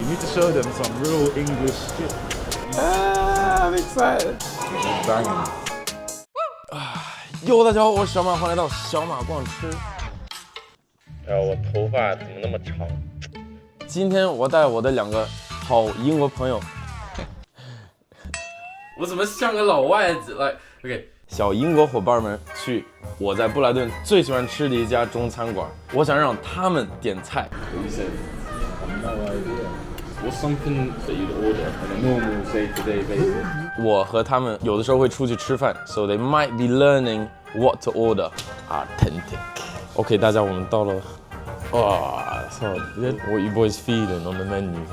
You need to show them some real English shit. I'm excited. Banging. 哟，大家好，我是小马，欢迎来到小马逛吃。我头发怎么那么长？今天我带我的2个好英国朋友，我怎么像个老外子来 ？OK， 小英国伙伴们去我在布莱顿最喜欢吃的一家中餐馆，我想让他们点菜。No idea. What's something that you'd order on a normal day-to-day basis? 我和他们有的时候会出去吃饭 ，so they might be learning what to order. Authentic. OK， 大家我们到了。So what you boys feeling on the menu?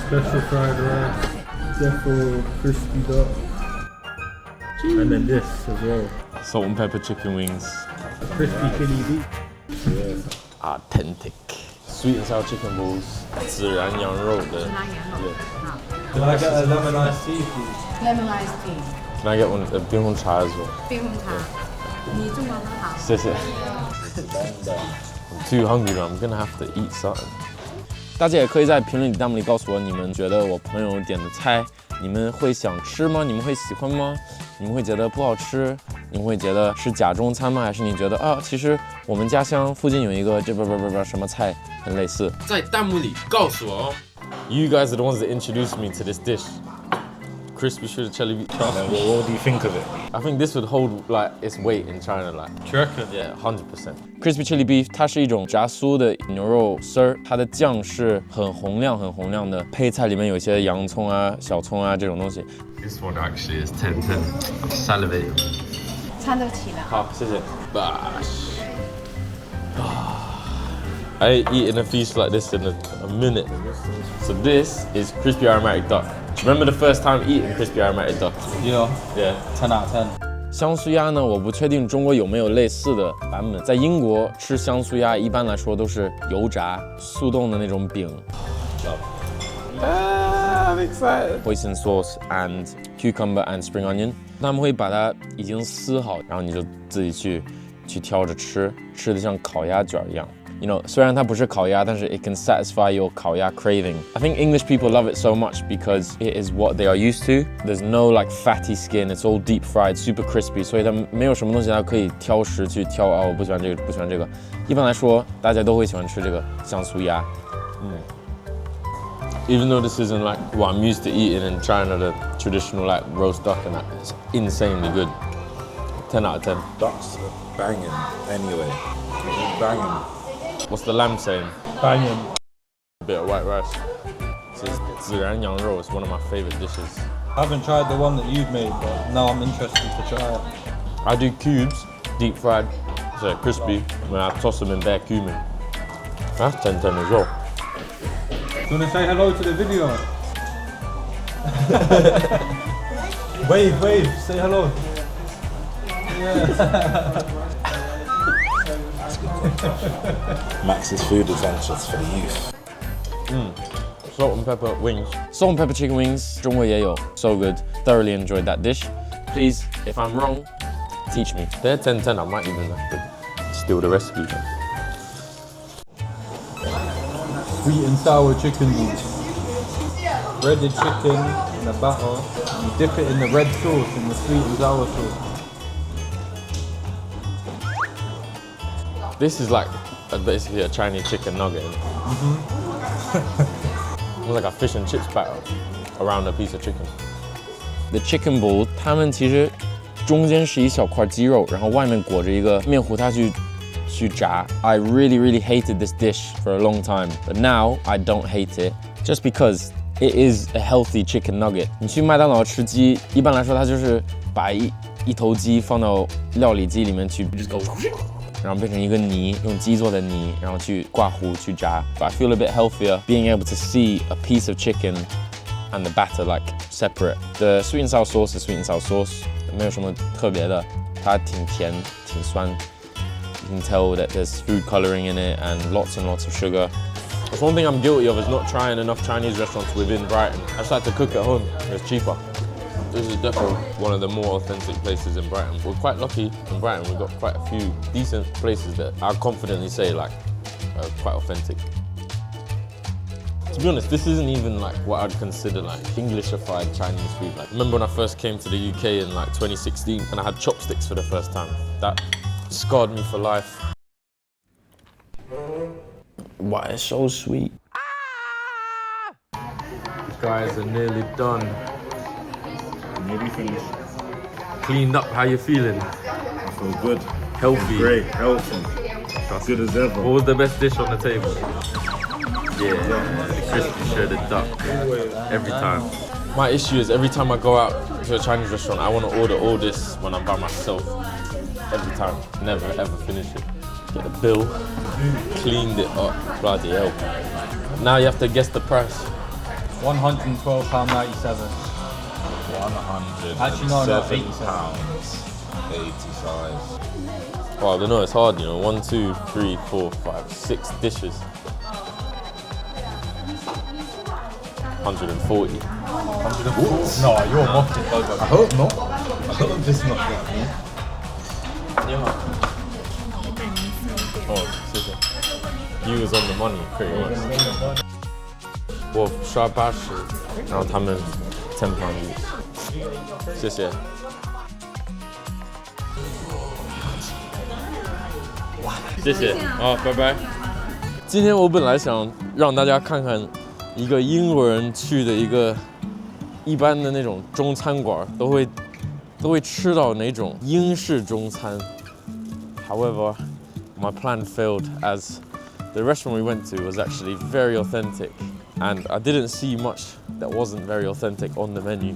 Special fried rice, defo crispy duck, and then this as well. Salt and pepper chicken wings. Crispy chili beef. Yeah. Authentic. Sweet and sour chicken balls. 孜然羊肉的。Can I get a lemon iced tea, please? Lemon iced tea， Can I get one 冰红茶 as well? 冰红茶。你中文很好。谢谢。I'm too hungry now. I'm gonna have to eat something. 大家也可以在评论里、弹幕里告诉我，你们觉得我朋友点的菜，你们会想吃吗？你们会喜欢吗？你们会觉得不好吃？你们会觉得是假中餐吗？还是你觉得啊，其实我们家乡附近有一个这什么菜很类似？在弹幕里告诉我哦。You guys are the ones that introduced me to this dish. Crispy shredded chili beef. What do you think of it? I think this would hold like its weight in China, like. Do you reckon? Yeah, 100%. Crispy chili beef， 它是一种炸酥的牛肉丝儿，它的酱是很红亮的，配菜里面有一些洋葱啊、小葱啊这种东西。This one actually is 10/10. I'm salivating. 餐都齐了。好，谢谢。I ain't eaten a feast like this in a minute. So this is crispy aromatic duck. Do you remember the first time eating crispy aromatic duck? Yeah. Yeah. 10 out of 10. 香酥鸭呢，我不确定中国有没有类似的版本。在英国吃香酥鸭一般来说都是油炸、速冻的那种饼。I'm excited. Hoisin sauce and cucumber and spring onion. 他们会把它已经撕好，然后你就自己去挑着吃，吃的像烤鸭卷一样。You know， 虽然它不是烤鸭，但是 it can satisfy your 烤鸭 craving. I think English people love it so much because it is what they are used to. There's no like fatty skin. It's all deep fried, super crispy. 所以它没有什么东西它可以挑食去挑啊，我不喜欢这个，不喜欢这个。一般来说，大家都会喜欢吃这个香酥鸭。Even though this isn't like what I'm used to eating in China, the traditional like roast duck and that, it's insanely good. 10 out of 10. Duck's banging anyway. Banging. What's the lamb saying? Banging. A bit of white rice. This is 孜然羊肉. It's one of my favorite dishes. I haven't tried the one that you've made, but now I'm interested to try it. I do cubes, deep fried, so they're crispy, when I toss them in bare cumin. That's 10/10 as well. Do you want to say hello to the video? wave, say hello. Max's food adventures for the youth. Salt and pepper wings. Salt and pepper chicken wings, 中国也有. So good. Thoroughly enjoyed that dish. Please, if I'm wrong, teach me. They're 10/10, I might even have to steal the recipe. Sweet and sour chicken balls. Breaded chicken in a batter. You dip it in the red sauce and the sweet and sour sauce. This is like basically a Chinese chicken nugget. It's like a fish and chips batter around a piece of chicken. The chicken ball, 它们其实中间是一小块鸡肉，然后外面裹着一个面糊，它去炸。I really hated this dish for a long time, but now I don't hate it just because it is a healthy chicken nugget. 你去麦当劳吃鸡，一般来说它就是把一头鸡放到料理机里面去，然后变成一个泥，用鸡做的泥，然后去挂糊去炸。But I feel a bit healthier being able to see a piece of chicken and the batter like separate. The sweet and sour sauce is sweet and sour sauce. 没有什么特别的，它挺甜，挺酸。You can tell that there's food coloring in it and lots of sugar. That's one thing I'm guilty of is not trying enough Chinese restaurants within Brighton. I just like to cook at home. It's cheaper. This is definitely one of the more authentic places in Brighton. We're quite lucky in Brighton. We've got quite a few decent places that I confidently say like are quite authentic. To be honest, this isn't even like what I'd consider like Englishified Chinese food. Like, remember when I first came to the UK in like 2016 and I had chopsticks for the first time? That scarred me for life. Why it's so sweet. Guys are nearly done. Nearly finished. Cleaned up, how you feeling? I feel good. Healthy. Great, healthy. Good as ever. What was the best dish on the table? Yeah, crispy shredded duck. Every time. My issue is every time I go out to a Chinese restaurant, I want to order all this when I'm by myself. Every time. Never ever finish it. Get the bill, cleaned it up. Bloody hell. Now you have to guess the price. £112.97. 107 Actually, no, 87 pounds. 85. Oh, I don't know, it's hard, you know. 1, 2, 3, 4, 5, 6 dishes. 140. No, you're mocking. I hope not. I hope this not that. Oh, seriously. You was on the money, pretty much. 我刷80，然后他们10 pound each。谢谢。谢谢，好，拜拜。今天我本来想让大家看看一个英国人去的一个一般的那种中餐馆都会吃到哪种英式中餐。However, my plan failed as the restaurant we went to was actually very authentic, and I didn't see much that wasn't very authentic on the menu.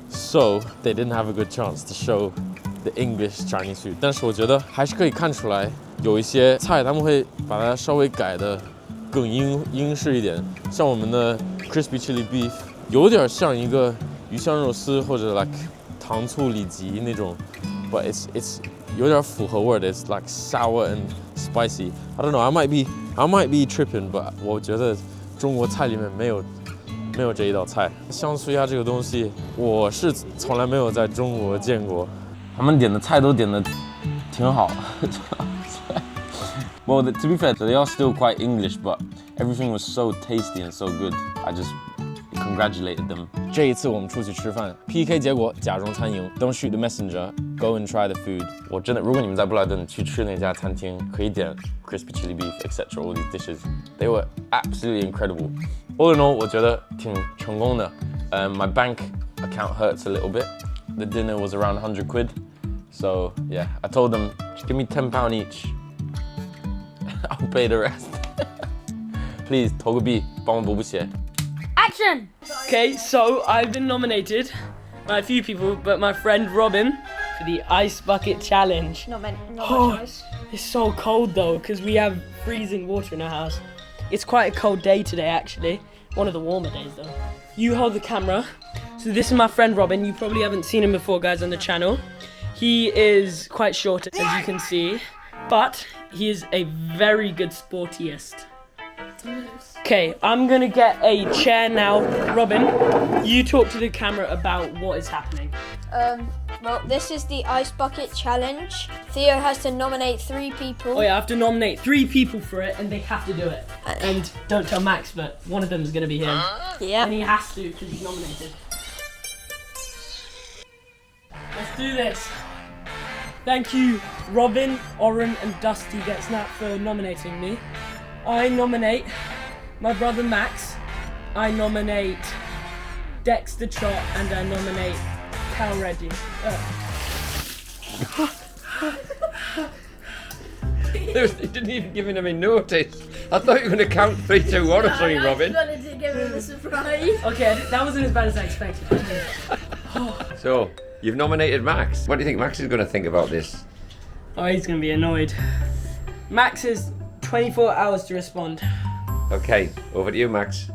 So they didn't have a good chance to show the English Chinese food. 但是我觉得还是可以看出来，有一些菜他们会把它稍微改的更英式一点，像我们的 crispy chili beef， 有点像一个鱼香肉丝或者 like 糖醋里脊那种 ，but it's 有点复合味的 ，it's like sour and spicy. I don't know, I might be tripping, but 我觉得中国菜里面没有这一道菜。香酥鸭这个东西，我是从来没有在中国见过。他们点的菜都点的挺好。Well, to be fair, they are still quite English, but everything was so tasty and so good. I just congratulated them. 这一次我们出去吃饭 ，PK 结果假装餐赢 ，Don't shoot the messenger, go and try the food. 我真的，如果你们在布莱顿去吃那家餐厅，可以点 crispy chili beef, etc. All these dishes, they were absolutely incredible. All in all, 我觉得挺成功的。My bank account hurts a little bit. The dinner was around 100 quid. So yeah, I told them, just give me £10 each. I'll pay the rest. Please, 投个币，帮我补补血。 Action! Okay, so I've been nominated by a few people, but my friend Robin for the Ice Bucket Challenge. Not much ice. It's so cold though, because we have freezing water in our house. It's quite a cold day today, actually. One of the warmer days though. You hold the camera. So this is my friend Robin. You probably haven't seen him before, guys, on the channel. He is quite short, as you can see, but he is a very good sportiest. Okay, I'm gonna get a chair now. Robin, you talk to the camera about what is happening. Well, this is the Ice Bucket Challenge. Theo has to nominate 3 people. Oh yeah, I have to nominate 3 people for it, and they have to do it. And don't tell Max, but one of them is gonna be him. Yeah. And he has to, because he's nominated. Let's do this. Thank you, Robin, Oren, and Dusty Get Snap for nominating me. I nominate my brother Max. I nominate Dexter Trot, and I nominate Cal Reddy. They didn't even give him any notice. I thought you were going to count 3, 2, 1 or something, Robin. I wanted to give him a surprise. Okay, that wasn't as bad as I expected. So, you've nominated Max. What do you think Max is going to think about this? Oh, he's gonna be annoyed. Max has 24 hours to respond. Okay, over to you, Max.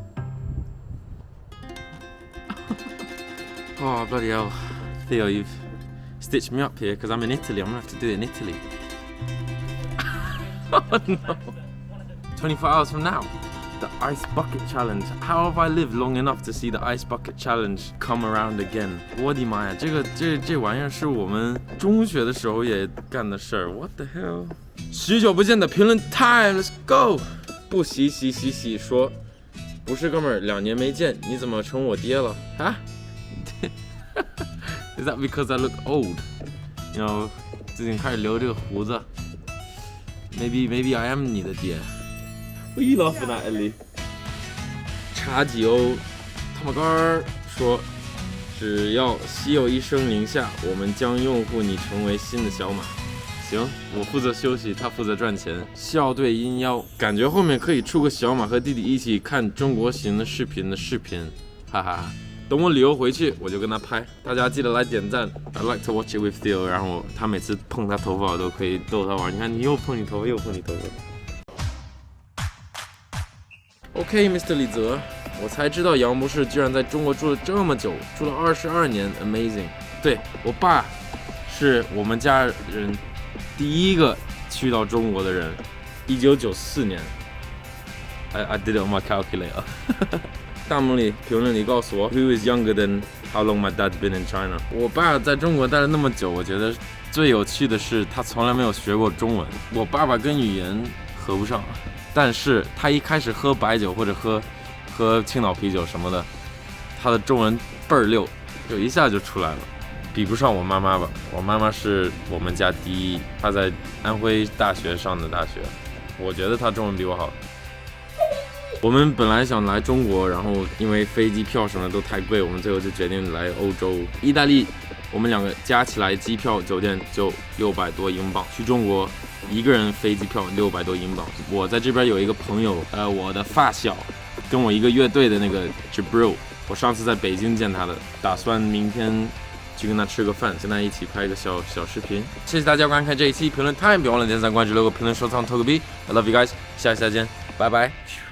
Oh, bloody hell. Theo, you've stitched me up here because I'm in Italy. I'm gonna have to do it in Italy. Oh no. 24 hours from now. The Ice Bucket Challenge. How have I lived long enough to see the Ice Bucket Challenge come around again? 我的妈呀，这玩意儿是我们中学的时候也干的事儿。What the hell？ 许久不见的评论 time，Let's go！ 不洗说不是哥们儿，2年没见，你怎么成我爹了啊？Is that because I look old? You know, 最近开始留这个胡子。Maybe I am 你的爹。What are you laughing at, Ellie? 茶几欧，汤马杆儿说，只要稀有一声令下，我们将拥护你成为新的小马。行，我负责休息，他负责赚钱。校对阴腰，感觉后面可以出个小马和弟弟一起看中国行的视频，哈哈。等我旅游回去，我就跟他拍。大家记得来点赞。I like to watch it with Theo。然后他每次碰他头发，我都可以逗他玩。你看，你又碰你头发，又碰你头发。OK，Mr. 李泽，我才知道杨博士居然在中国住了这么久，住了22年 ，amazing。对我爸是我们家人第一个去到中国的人，1994年。I did it on my calculator 。弹幕里评论里告诉我 ，Who is younger than how long my dad's been in China？ 我爸在中国待了那么久，我觉得最有趣的是他从来没有学过中文。我爸爸跟语言合不上，但是他一开始喝白酒或者喝青岛啤酒什么的，他的中文倍儿溜，就一下就出来了。比不上我妈妈吧，我妈妈是我们家第一，她在安徽大学上的大学，我觉得她中文比我好。我们本来想来中国，然后因为飞机票什么都太贵，我们最后就决定来欧洲。意大利，我们2个加起来机票、酒店就600多英镑。去中国，一个人飞机票600多英镑。我在这边有一个朋友，我的发小，跟我一个乐队的那个 Jibril， 我上次在北京见他的，打算明天去跟他吃个饭，跟他一起拍一个小视频。谢谢大家观看这一期评论 time， 别忘了点赞、关注、留个评论、收藏、投个币。I love you guys， 下期再见，拜拜。